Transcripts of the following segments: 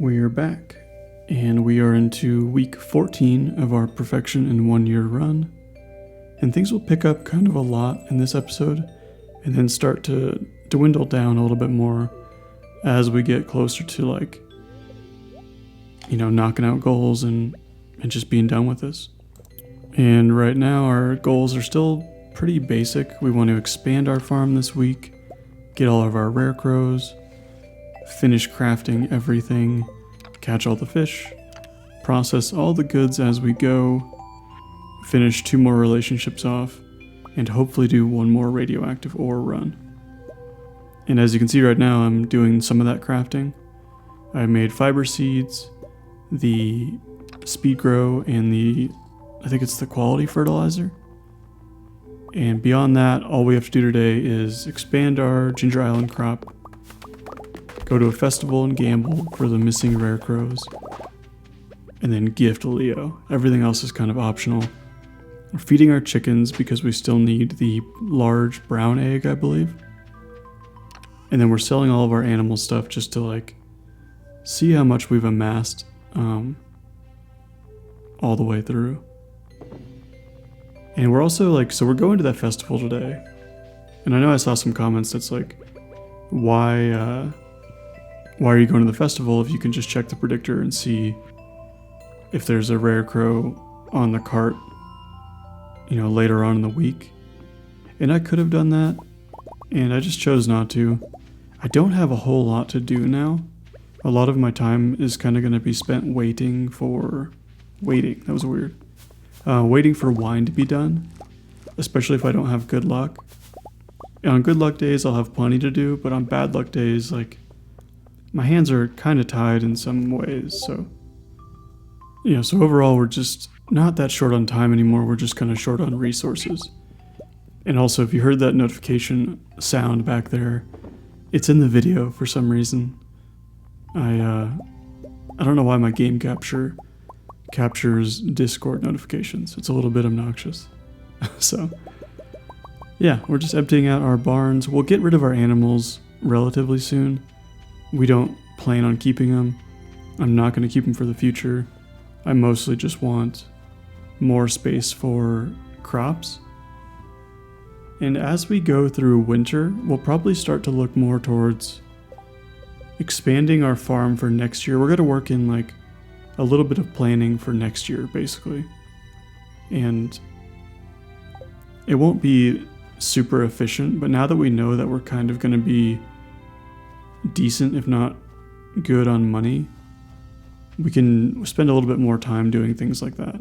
We're back, and we are into week 14 of our Perfection in 1 Year run. And things will pick up kind of a lot in this episode, and then start to dwindle down a little bit more as we get closer to knocking out goals and just being done with this. And right now our goals are still pretty basic. We want to expand our farm this week, get all of our rare crows, finish crafting everything, catch all the fish, process all the goods as we go, finish 2 more relationships off, and hopefully do 1 more radioactive ore run. And as you can see right now, I'm doing some of that crafting. I made fiber seeds, the speed grow, and I think it's the quality fertilizer. And beyond that, all we have to do today is expand our Ginger Island crop, go to a festival and gamble for the missing rare crows, and then gift Leo. Everything else is kind of optional. We're feeding our chickens because we still need the large brown egg, I believe. And then we're selling all of our animal stuff just to see how much we've amassed all the way through. And we're also so we're going to that festival today. And I know I saw some comments that's why are you going to the festival if you can just check the predictor and see if there's a rare crow on the cart, later on in the week? And I could have done that, and I just chose not to. I don't have a whole lot to do now. A lot of my time is kind of going to be spent waiting, that was weird. Waiting for wine to be done, especially if I don't have good luck. And on good luck days, I'll have plenty to do, but on bad luck days, my hands are kind of tied in some ways, so overall we're just not that short on time anymore. We're just kind of short on resources. And also, if you heard that notification sound back there, it's in the video for some reason. I don't know why my game captures Discord notifications. It's a little bit obnoxious. So yeah, we're just emptying out our barns. We'll get rid of our animals relatively soon. We don't plan on keeping them. I'm not going to keep them for the future. I mostly just want more space for crops. And as we go through winter, we'll probably start to look more towards expanding our farm for next year. We're going to work in a little bit of planning for next year, basically. And it won't be super efficient, but now that we know that we're kind of going to be decent, if not good on money, we can spend a little bit more time doing things like that.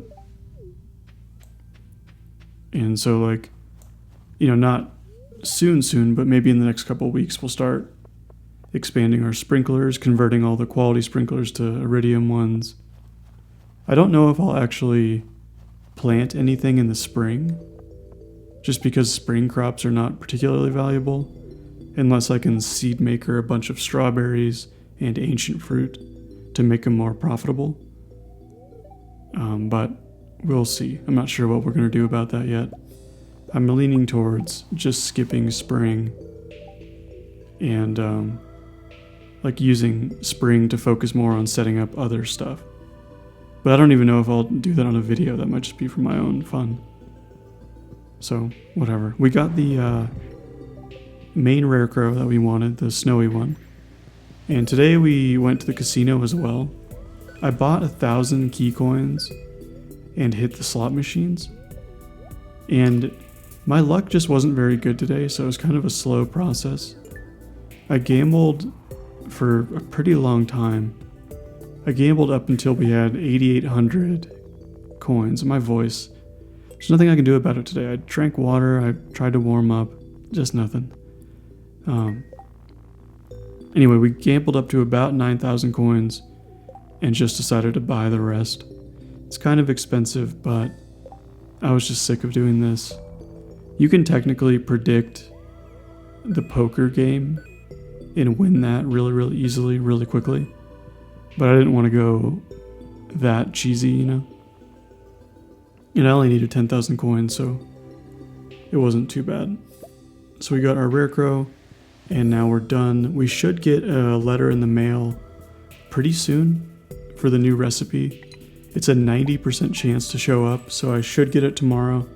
And so not soon, but maybe in the next couple of weeks, we'll start expanding our sprinklers, converting all the quality sprinklers to iridium ones. I don't know if I'll actually plant anything in the spring, just because spring crops are not particularly valuable, unless I can seed maker a bunch of strawberries and ancient fruit to make them more profitable. But we'll see. I'm not sure what we're going to do about that yet. I'm leaning towards just skipping spring and using spring to focus more on setting up other stuff. But I don't even know if I'll do that on a video. That might just be for my own fun. So, whatever. We got the main rare crow that we wanted, the snowy one. And today we went to the casino as well. I bought 1,000 key coins and hit the slot machines. And my luck just wasn't very good today, so it was kind of a slow process. I gambled for a pretty long time. I gambled up until we had 8,800 coins. My voice, there's nothing I can do about it today. I drank water, I tried to warm up, just nothing. Anyway, we gambled up to about 9,000 coins and just decided to buy the rest. It's kind of expensive, but I was just sick of doing this. You can technically predict the poker game and win that really, really easily, really quickly. But I didn't want to go that cheesy, And I only needed 10,000 coins, so it wasn't too bad. So we got our rare crow, and now we're done. We should get a letter in the mail pretty soon for the new recipe. It's a 90% chance to show up, so I should get it tomorrow,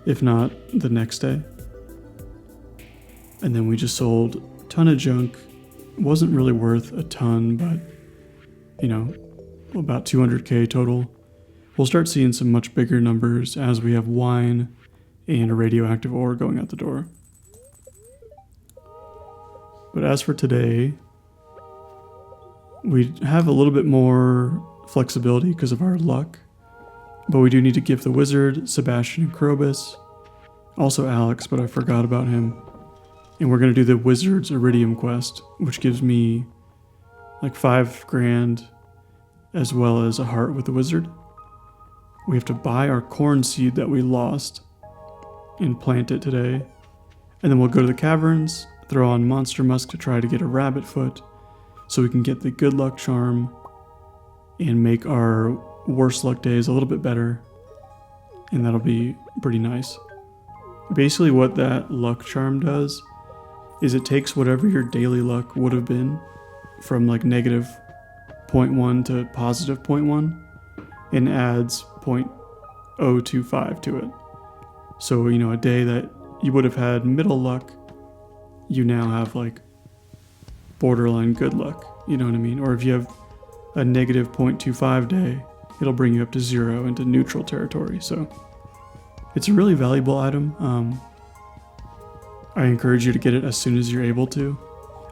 if not the next day. And then we just sold a ton of junk. It wasn't really worth a ton, but, you know, about 200k total. We'll start seeing some much bigger numbers as we have wine and a radioactive ore going out the door. But as for today, we have a little bit more flexibility because of our luck, but we do need to give the wizard, Sebastian, and Krobus, also Alex, but I forgot about him. And we're going to do the wizard's iridium quest, which gives me like 5 grand as well as a heart with the wizard. We have to buy our corn seed that we lost and plant it today. And then we'll go to the caverns, throw on Monster Musk to try to get a rabbit foot so we can get the good luck charm and make our worst luck days a little bit better. And that'll be pretty nice. Basically what that luck charm does is it takes whatever your daily luck would have been from like negative 0.1 to positive 0.1 and adds 0.025 to it. So, you know, a day that you would have had middle luck, you now have like borderline good luck, you know what I mean? Or if you have a negative 0.25 day, it'll bring you up to 0 into neutral territory. So it's a really valuable item. I encourage you to get it as soon as you're able to.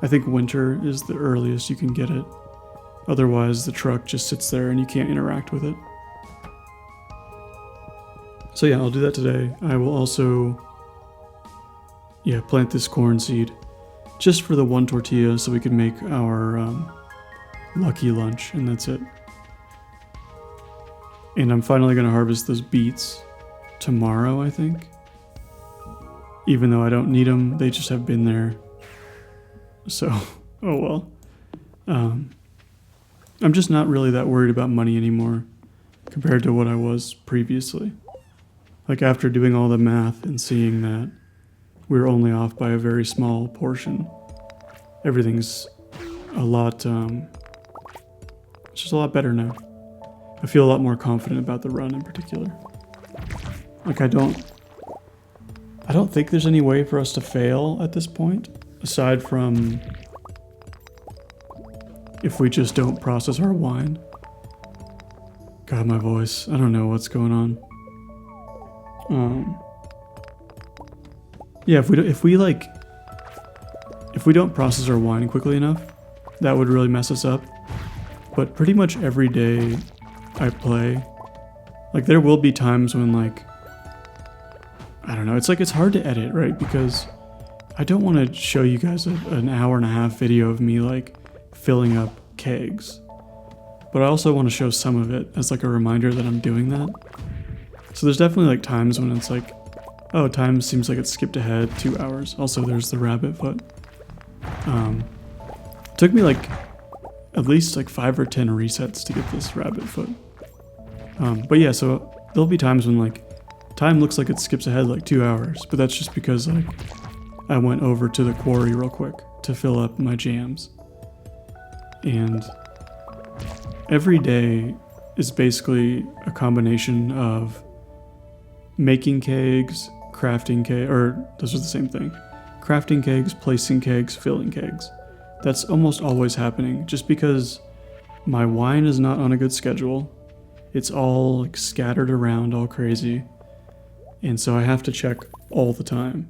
I think winter is the earliest you can get it. Otherwise, the truck just sits there and you can't interact with it. So yeah, I'll do that today. I will also, plant this corn seed just for the 1 tortilla so we can make our lucky lunch, and that's it. And I'm finally going to harvest those beets tomorrow, I think. Even though I don't need them, they just have been there. So, oh well. I'm just not really that worried about money anymore compared to what I was previously. Like after doing all the math and seeing that we were only off by a very small portion, everything's a lot, it's just a lot better now. I feel a lot more confident about the run in particular. Like I don't think there's any way for us to fail at this point, aside from if we just don't process our wine. God, my voice. I don't know what's going on. Yeah, if we don't process our wine quickly enough, that would really mess us up. But pretty much every day I play, like there will be times when like, I don't know, it's like it's hard to edit, right? Because I don't want to show you guys an hour and a half video of me like filling up kegs. But I also want to show some of it as like a reminder that I'm doing that. So there's definitely like times when it's like, oh, time seems like it skipped ahead 2 hours. Also, there's the rabbit foot. Took me like at least like 5 or 10 resets to get this rabbit foot. But yeah, so there'll be times when like time looks like it skips ahead like 2 hours, but that's just because like I went over to the quarry real quick to fill up my jams. And every day is basically a combination of making kegs, crafting kegs, or those are the same thing. Crafting kegs, placing kegs, filling kegs. That's almost always happening just because my wine is not on a good schedule. It's all like scattered around all crazy. And so I have to check all the time.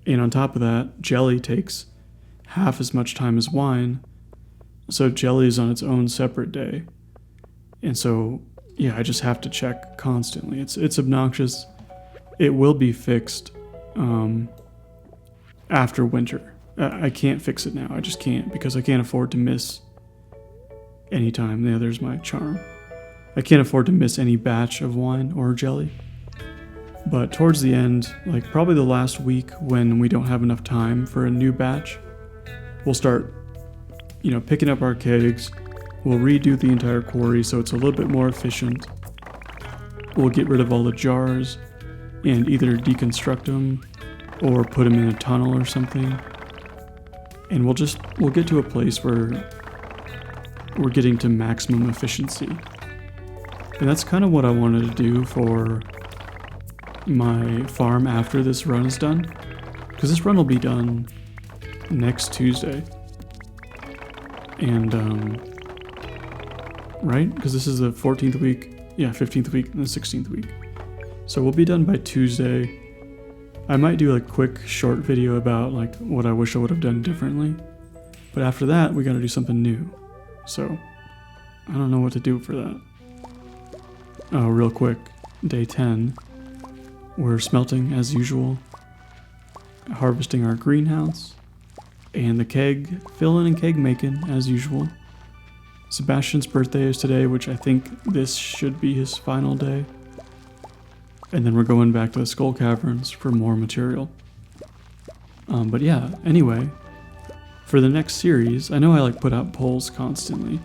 And on top of that, jelly takes half as much time as wine. So jelly is on its own separate day. And so, yeah, I just have to check constantly. It's obnoxious. It will be fixed after winter. I can't fix it now. I just can't because I can't afford to miss any time. Yeah, there's my charm. I can't afford to miss any batch of wine or jelly. But towards the end, like probably the last week when we don't have enough time for a new batch, we'll start, picking up our kegs. We'll redo the entire quarry so it's a little bit more efficient. We'll get rid of all the jars and either deconstruct them or put them in a tunnel or something. And we'll get to a place where we're getting to maximum efficiency. And that's kind of what I wanted to do for my farm after this run is done. Because this run will be done next Tuesday. And, right? Because this is the 14th week. Yeah, 15th week and the 16th week. So we'll be done by Tuesday. I might do a quick short video about like what I wish I would have done differently. But after that, we gotta do something new. So, I don't know what to do for that. Oh, real quick. Day 10. We're smelting as usual. Harvesting our greenhouse. And the keg, filling and keg making as usual. Sebastian's birthday is today, which I think this should be his final day. And then we're going back to the Skull Caverns for more material. But yeah, anyway, for the next series, I know I like put out polls constantly.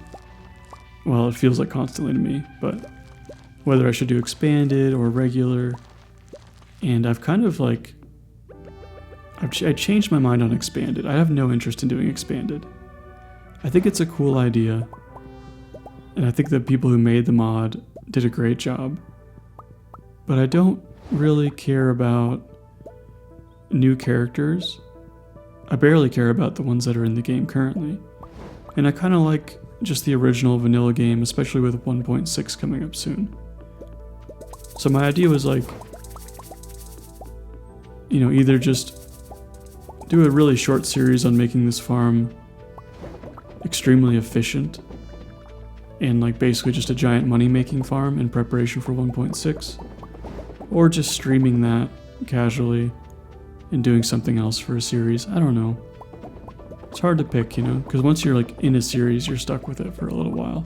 Well, it feels like constantly to me, but whether I should do expanded or regular. And I've kind of like, I changed my mind on expanded. I have no interest in doing expanded. I think it's a cool idea. And I think the people who made the mod did a great job. But I don't really care about new characters. I barely care about the ones that are in the game currently. And I kind of like just the original vanilla game, especially with 1.6 coming up soon. So my idea was like, you know, either just do a really short series on making this farm extremely efficient and like basically just a giant money-making farm in preparation for 1.6. Or just streaming that casually and doing something else for a series. I don't know. It's hard to pick, you know, because once you're like in a series, you're stuck with it for a little while.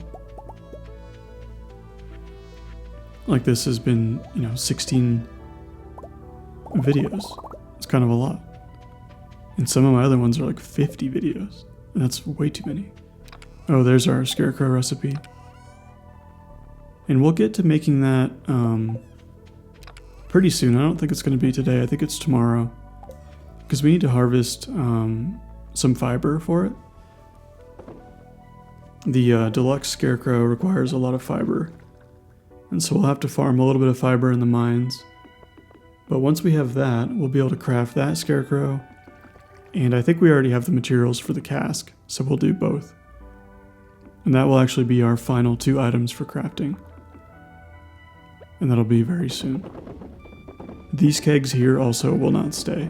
Like this has been, you know, 16 videos. It's kind of a lot. And some of my other ones are like 50 videos. And that's way too many. Oh, there's our scarecrow recipe. And we'll get to making that, pretty soon. I don't think it's going to be today. I think it's tomorrow. Because we need to harvest some fiber for it. The deluxe scarecrow requires a lot of fiber. And so we'll have to farm a little bit of fiber in the mines. But once we have that, we'll be able to craft that scarecrow. And I think we already have the materials for the cask. So we'll do both. And that will actually be our final 2 items for crafting. And that'll be very soon. These kegs here also will not stay.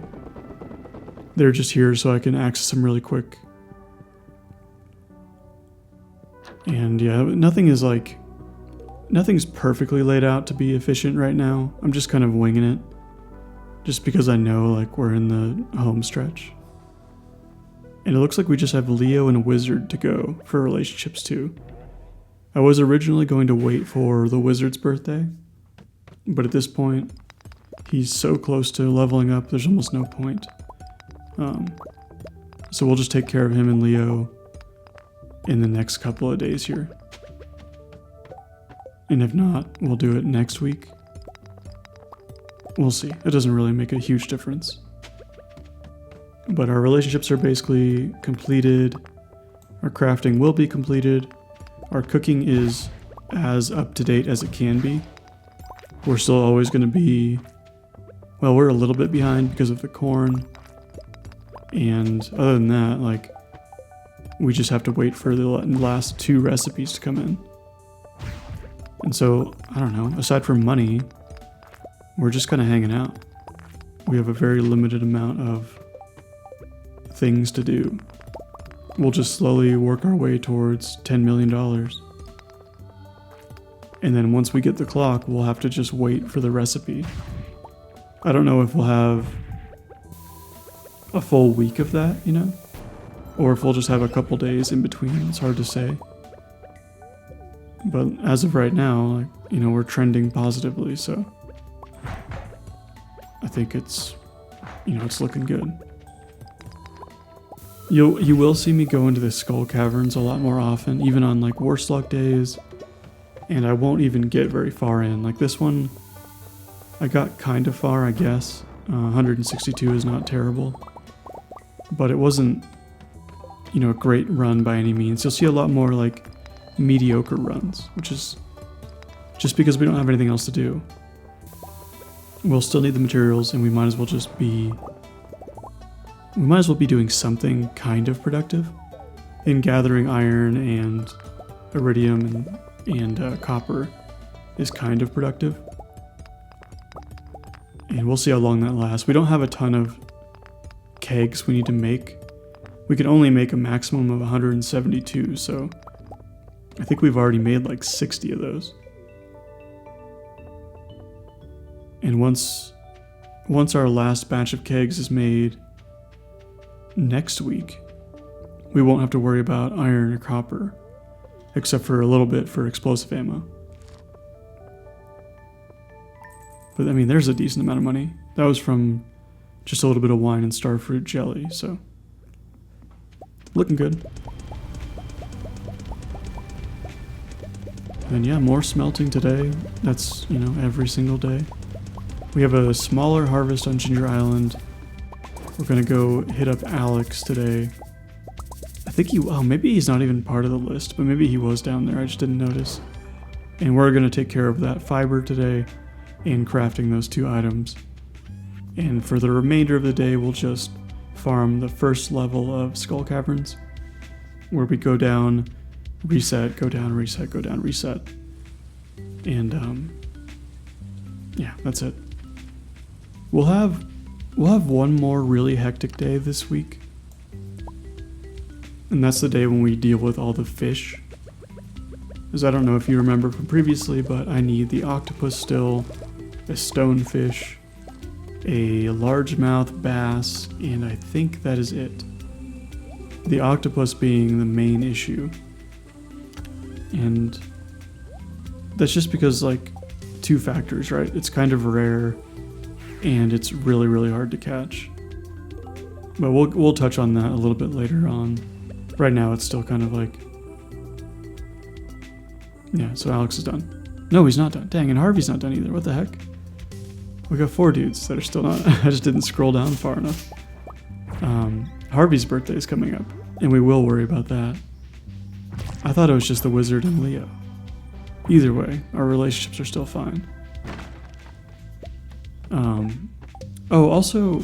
They're just here so I can access them really quick. And yeah, nothing's perfectly laid out to be efficient right now. I'm just kind of winging it. Just because I know like we're in the home stretch. And it looks like we just have Leo and a wizard to go for relationships too. I was originally going to wait for the wizard's birthday. But at this point, he's so close to leveling up, there's almost no point. So we'll just take care of him and Leo in the next couple of days here. And if not, we'll do it next week. We'll see. It doesn't really make a huge difference. But our relationships are basically completed. Our crafting will be completed. Our cooking is as up to date as it can be. We're still always going to be, well, we're a little bit behind because of the corn. And other than that, like, we just have to wait for the last 2 recipes to come in. And so, I don't know, aside from money, we're just kind of hanging out. We have a very limited amount of things to do. We'll just slowly work our way towards $10 million. And then once we get the clock, we'll have to just wait for the recipe. I don't know if we'll have a full week of that, you know? Or if we'll just have a couple days in between. It's hard to say. But as of right now, like, you know, we're trending positively, so I think it's, you know, it's looking good. You will see me go into the Skull Caverns a lot more often, even on like Worstlock days. And I won't even get very far in. Like this one, I got kind of far, I guess. 162 is not terrible. But it wasn't, you know, a great run by any means. You'll see a lot more like mediocre runs, which is just because we don't have anything else to do. We'll still need the materials, and we might as well be doing something kind of productive in gathering iron and iridium and copper is kind of productive. And we'll see how long that lasts. We don't have a ton of kegs we need to make. We can only make a maximum of 172, so I think we've already made like 60 of those. And once our last batch of kegs is made next week, we won't have to worry about iron or copper, except for a little bit for explosive ammo. But I mean, there's a decent amount of money. That was from just a little bit of wine and starfruit jelly, so looking good. And yeah, more smelting today. That's, every single day. We have a smaller harvest on Ginger Island. We're gonna go hit up Alex today. I think maybe he's not even part of the list, but maybe he was down there, I just didn't notice. And we're gonna take care of that fiber today and crafting those 2 items. And for the remainder of the day, we'll just farm the first level of Skull Caverns, where we go down, reset, go down, reset, go down, reset. And yeah, that's it. We'll have one more really hectic day this week. And that's the day when we deal with all the fish. Because I don't know if you remember from previously, but I need the octopus still, a stonefish, a largemouth bass, and I think that is it. The octopus being the main issue. And that's just because, 2 factors, right? It's kind of rare, and it's really, really hard to catch. But we'll touch on that a little bit later on. Right now, it's still kind of yeah, so Alex is done. No, he's not done. Dang, and Harvey's not done either. What the heck? We got 4 dudes that are still not. I just didn't scroll down far enough. Harvey's birthday is coming up, and we will worry about that. I thought it was just the wizard and Leo. Either way, our relationships are still fine. Also,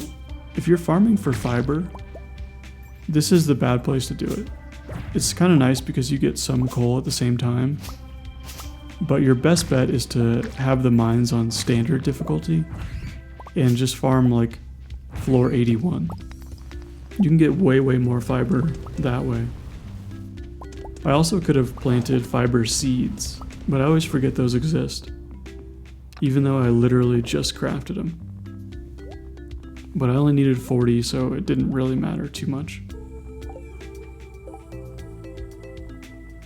if you're farming for fiber, this is the bad place to do it. It's kind of nice because you get some coal at the same time, but your best bet is to have the mines on standard difficulty and just farm floor 81. You can get way, way more fiber that way. I also could have planted fiber seeds, but I always forget those exist, even though I literally just crafted them. But I only needed 40, so it didn't really matter too much.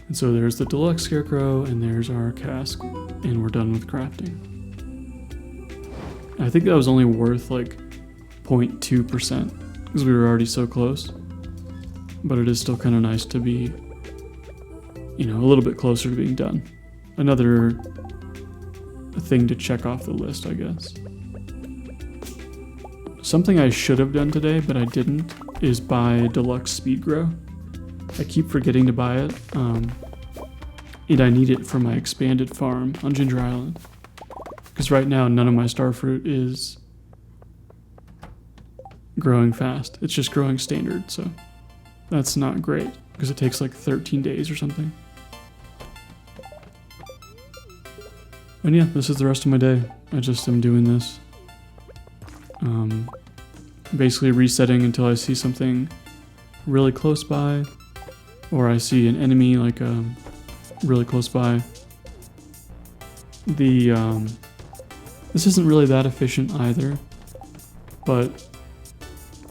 And so there's the deluxe scarecrow, and there's our cask, and we're done with crafting. I think that was only worth 0.2% because we were already so close. But it is still kind of nice to be, a little bit closer to being done. Another thing to check off the list, I guess. Something I should have done today, but I didn't, is buy deluxe speed grow. I keep forgetting to buy it, and I need it for my expanded farm on Ginger Island. Because right now, none of my starfruit is growing fast. It's just growing standard, so that's not great, because it takes 13 days or something. And yeah, this is the rest of my day. I just am doing this. Basically resetting until I see something really close by, or I see an enemy really close by. This isn't really that efficient either, but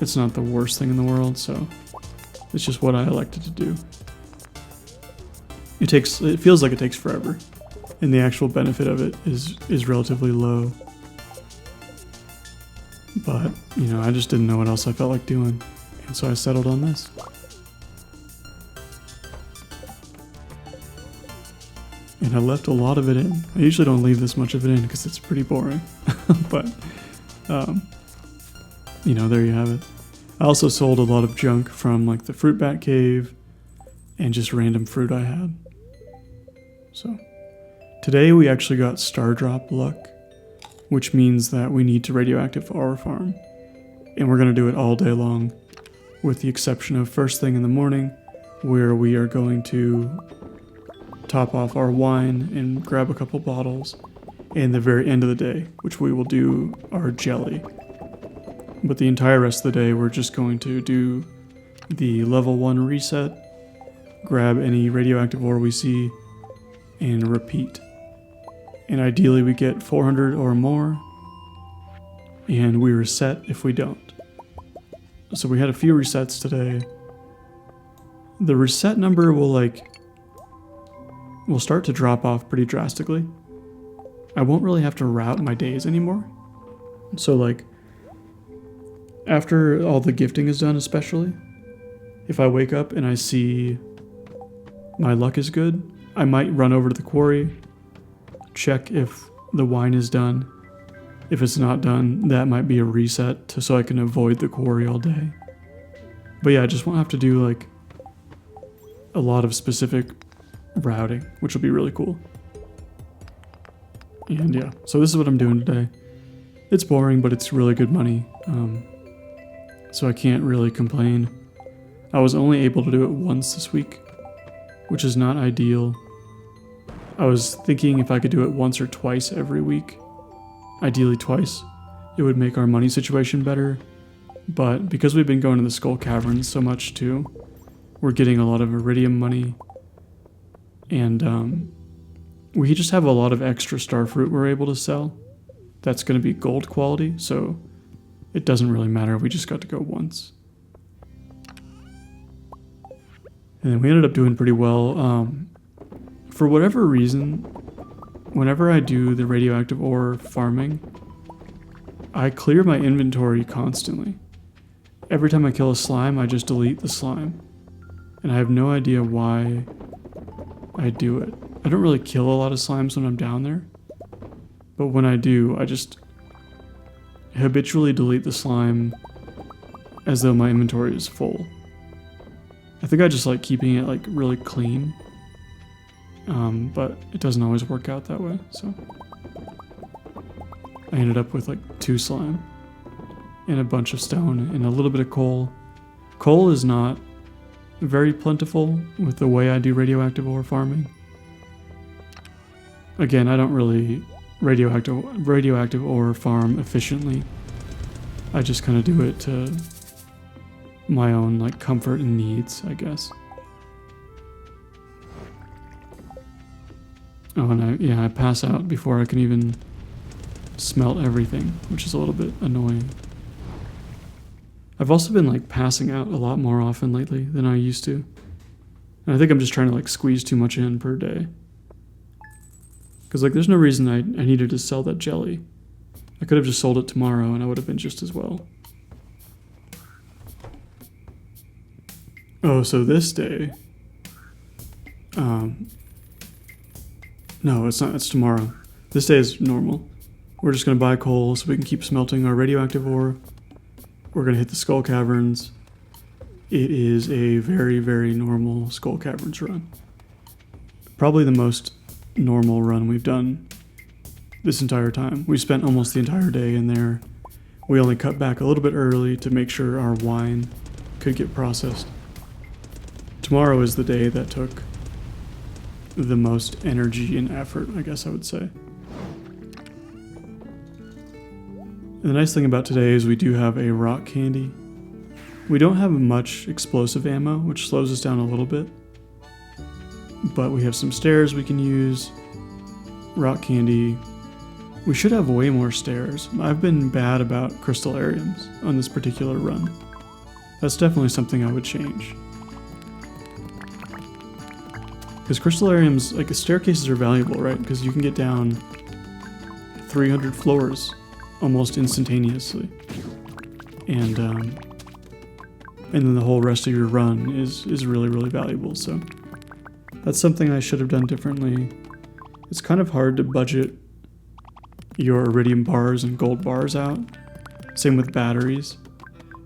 it's not the worst thing in the world, so it's just what I elected to do. It feels like it takes forever, and the actual benefit of it is relatively low. But, I just didn't know what else I felt like doing, and so I settled on this. And I left a lot of it in. I usually don't leave this much of it in because it's pretty boring. But, there you have it. I also sold a lot of junk from the fruit bat cave and just random fruit I had. So today we actually got star drop luck, which means that we need to radioactive ore farm. And we're going to do it all day long, with the exception of first thing in the morning, where we are going to top off our wine and grab a couple bottles, and the very end of the day, which we will do our jelly. But the entire rest of the day, we're just going to do the level 1 reset, grab any radioactive ore we see, and repeat. And ideally we get 400 or more, and we reset if we don't. So we had a few resets today. The reset number will start to drop off pretty drastically. I won't really have to route my days anymore. So after all the gifting is done especially, if I wake up and I see my luck is good, I might run over to the quarry, check if the wine is done. If it's not done, that might be a reset so I can avoid the quarry all day. But yeah, I just won't have to do a lot of specific routing, which will be really cool. And yeah, so this is what I'm doing today. It's boring, but it's really good money. So I can't really complain. I was only able to do it once this week, which is not ideal. I was thinking if I could do it once or twice every week, ideally twice, it would make our money situation better. But because we've been going to the Skull Caverns so much too, we're getting a lot of iridium money, and we just have a lot of extra starfruit we're able to sell. That's going to be gold quality, so it doesn't really matter. We just got to go once. And then we ended up doing pretty well. For whatever reason, whenever I do the radioactive ore farming, I clear my inventory constantly. Every time I kill a slime, I just delete the slime. And I have no idea why I do it. I don't really kill a lot of slimes when I'm down there, but when I do, I just habitually delete the slime as though my inventory is full. I think I just like keeping it really clean. But it doesn't always work out that way, so I ended up with 2 slime and a bunch of stone and a little bit of coal. Coal is not very plentiful with the way I do radioactive ore farming. Again, I don't really radioactive ore farm efficiently. I just kind of do it to my own comfort and needs, I guess. Oh, and I pass out before I can even smelt everything, which is a little bit annoying. I've also been passing out a lot more often lately than I used to. And I think I'm just trying to squeeze too much in per day. Because there's no reason I needed to sell that jelly. I could have just sold it tomorrow and I would have been just as well. Oh, so this day... No, it's not. It's tomorrow. This day is normal. We're just going to buy coal so we can keep smelting our radioactive ore. We're going to hit the Skull Caverns. It is a very, very normal Skull Caverns run. Probably the most normal run we've done this entire time. We spent almost the entire day in there. We only cut back a little bit early to make sure our wine could get processed. Tomorrow is the day that took the most energy and effort, I guess I would say. And the nice thing about today is we do have a rock candy. We don't have much explosive ammo, which slows us down a little bit. But we have some stairs we can use. Rock candy. We should have way more stairs. I've been bad about crystallariums on this particular run. That's definitely something I would change. Because crystallariums, staircases are valuable, right? Because you can get down 300 floors almost instantaneously. And then the whole rest of your run is really, really valuable. So that's something I should have done differently. It's kind of hard to budget your iridium bars and gold bars out. Same with batteries.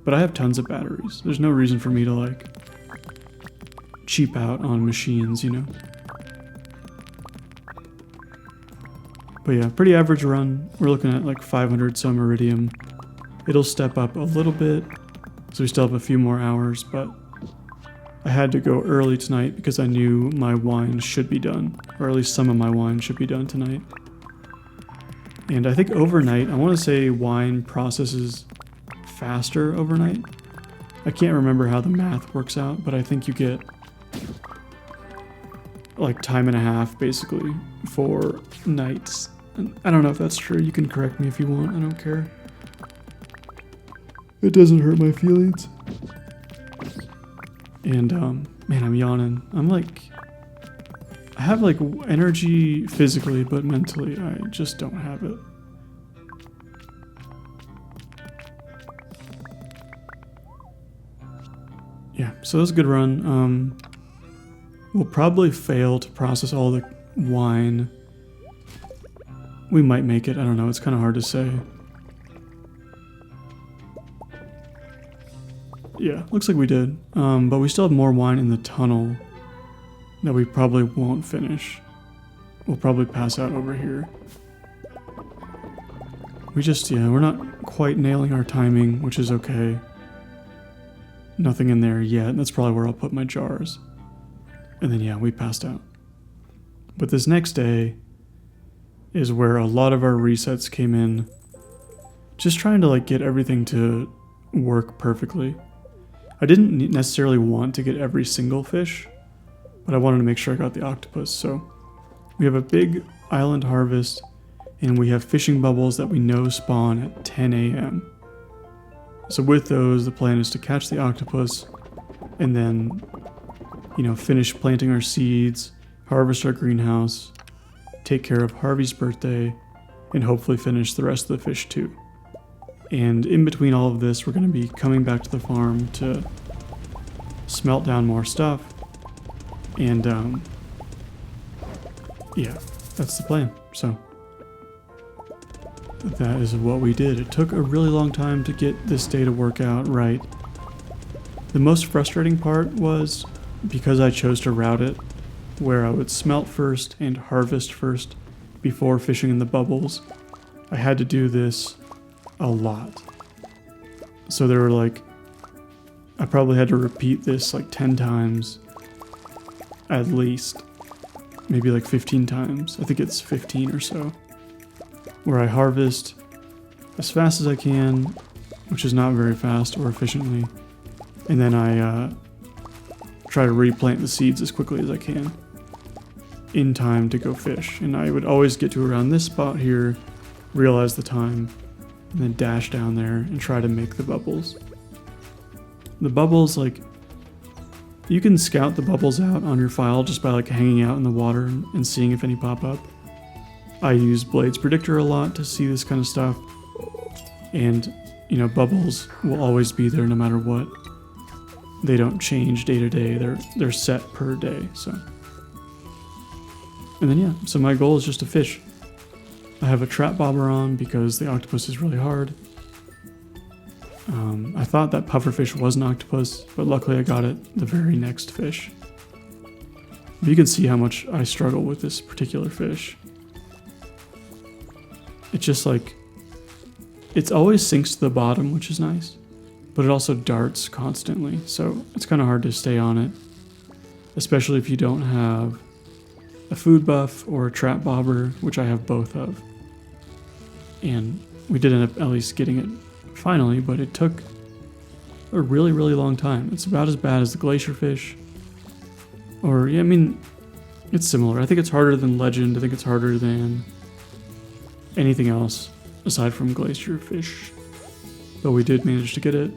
But I have tons of batteries. There's no reason for me to cheap out on machines, you know? But yeah, pretty average run. We're looking at like 500 some iridium. It'll step up a little bit, so we still have a few more hours, but I had to go early tonight because I knew my wine should be done, or at least some of my wine should be done tonight. And I think overnight, I want to say wine processes faster overnight. I can't remember how the math works out, but I think you get like time and a half basically for nights. And I don't know if that's true. You can correct me if you want. I don't care. It doesn't hurt my feelings. And man, I'm yawning. I have like energy physically, but mentally I just don't have it. Yeah, so that was a good run. We'll probably fail to process all the wine. We might make it, I don't know, it's kind of hard to say. Yeah, looks like we did. But we still have more wine in the tunnel that we probably won't finish. We'll probably pass out over here. We're not quite nailing our timing, which is okay. Nothing in there yet. That's probably where I'll put my jars. And then yeah, we passed out. But this next day is where a lot of our resets came in. Just trying to like get everything to work perfectly. I didn't necessarily want to get every single fish, but I wanted to make sure I got the octopus. So we have a big island harvest, and we have fishing bubbles that we know spawn at 10 a.m. So with those, the plan is to catch the octopus, and then, finish planting our seeds, harvest our greenhouse, take care of Harvey's birthday, and hopefully finish the rest of the fish too. And in between all of this, we're going to be coming back to the farm to smelt down more stuff. And, yeah, that's the plan. So, that is what we did. It took a really long time to get this day to work out right. The most frustrating part was because I chose to route it where I would smelt first and harvest first before fishing in the bubbles. I had to do this a lot. So there were I probably had to repeat this 10 times at least, maybe 15 times. I think it's 15 or so, where I harvest as fast as I can, which is not very fast or efficiently, and then I try to replant the seeds as quickly as I can in time to go fish. And I would always get to around this spot here, realize the time, and then dash down there and try to make the bubbles. The bubbles, you can scout the bubbles out on your file just by hanging out in the water and seeing if any pop up. I use Blade's Predictor a lot to see this kind of stuff, and bubbles will always be there no matter what. They don't change day to day, they're set per day. So, and then so my goal is just to fish. I have a trap bobber on because the octopus is really hard. I thought that pufferfish was an octopus, but luckily I got it the very next fish. But you can see how much I struggle with this particular fish. It's just it always sinks to the bottom, which is nice, but it also darts constantly, so it's kind of hard to stay on it, especially if you don't have a food buff or a trap bobber, which I have both of. And we did end up at least getting it finally, but it took a really, really long time. It's about as bad as the glacier fish. Or, it's similar. I think it's harder than legend. I think it's harder than anything else aside from glacier fish. But we did manage to get it.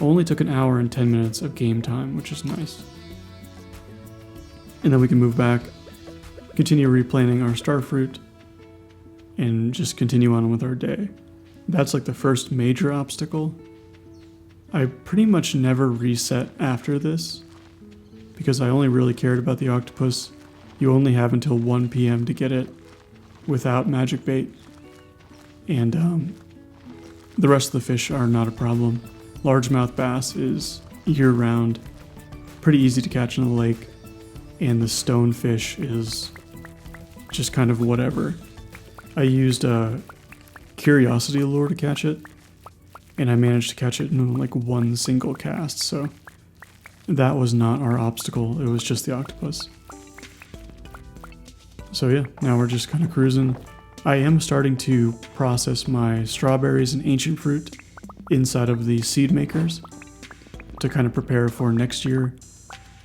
Only took an hour and 10 minutes of game time, which is nice. And then we can move back, continue replanting our starfruit, and just continue on with our day. That's the first major obstacle. I pretty much never reset after this because I only really cared about the octopus. You only have until 1 p.m. to get it without magic bait. And the rest of the fish are not a problem. Largemouth bass is year-round, pretty easy to catch in the lake, and the stonefish is just kind of whatever. I used a curiosity lure to catch it, and I managed to catch it in like one single cast, so that was not our obstacle, it was just the octopus. So yeah, now we're just kind of cruising. I am starting to process my strawberries and ancient fruit inside of the seed makers to kind of prepare for next year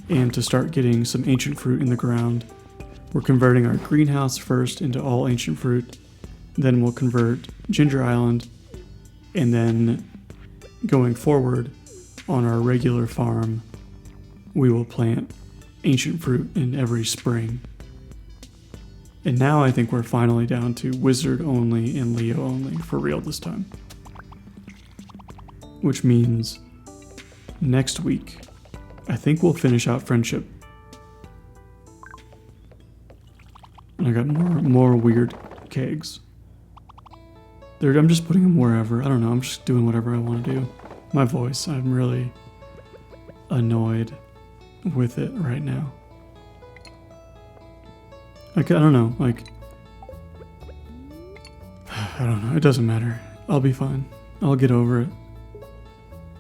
and to start getting some ancient fruit in the ground. We're converting our greenhouse first into all ancient fruit, then we'll convert Ginger Island, and then going forward on our regular farm, we will plant ancient fruit in every spring. And now I think we're finally down to Wizard only and Leo only for real this time. Which means next week, I think we'll finish out Friendship. And I got more weird kegs. I'm just putting them wherever. I don't know, I'm just doing whatever I want to do. My voice, I'm really annoyed with it right now. Like, I don't know, like, I don't know, it doesn't matter. I'll be fine. I'll get over it.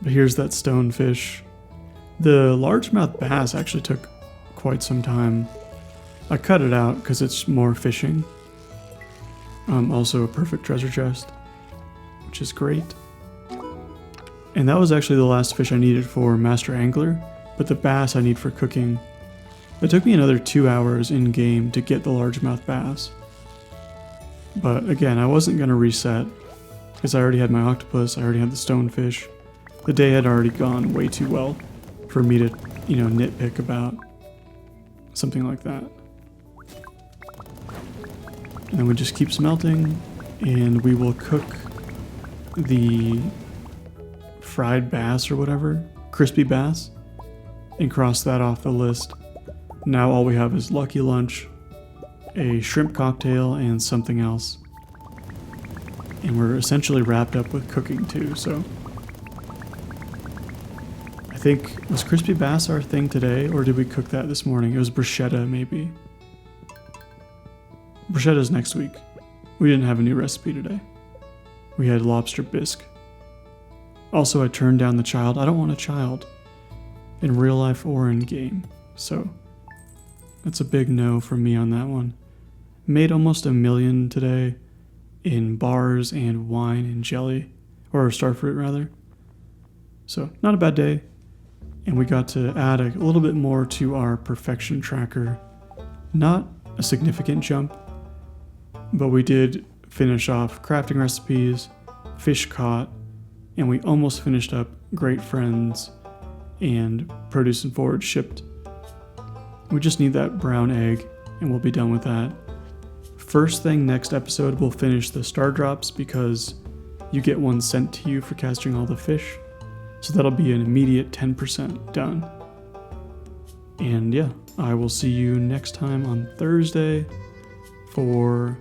But here's that stonefish. The largemouth bass actually took quite some time. I cut it out because it's more fishing. Also a perfect treasure chest, which is great. And that was actually the last fish I needed for Master Angler, but the bass I need for cooking. It took me another 2 hours in game to get the largemouth bass. But again, I wasn't going to reset because I already had my octopus, I already had the stonefish. The day had already gone way too well for me to, nitpick about something like that. And then we just keep smelting, and we will cook the fried bass or whatever, crispy bass, and cross that off the list. Now all we have is Lucky Lunch, a shrimp cocktail, and something else. And we're essentially wrapped up with cooking too, so I think, was crispy bass our thing today, or did we cook that this morning? It was bruschetta, maybe. Bruschetta's next week. We didn't have a new recipe today. We had lobster bisque. Also, I turned down the child. I don't want a child in real life or in game, so that's a big no from me on that one. Made almost $1 million today in bars and wine and jelly, or starfruit rather. So, not a bad day. And we got to add a little bit more to our perfection tracker. Not a significant jump, but we did finish off crafting recipes, fish caught, and we almost finished up Great Friends and Produce and Forage shipped. We just need that brown egg and we'll be done with that. First thing next episode, we'll finish the star drops because you get one sent to you for catching all the fish. So that'll be an immediate 10% done. And yeah, I will see you next time on Thursday for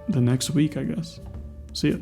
the next week, I guess. See ya.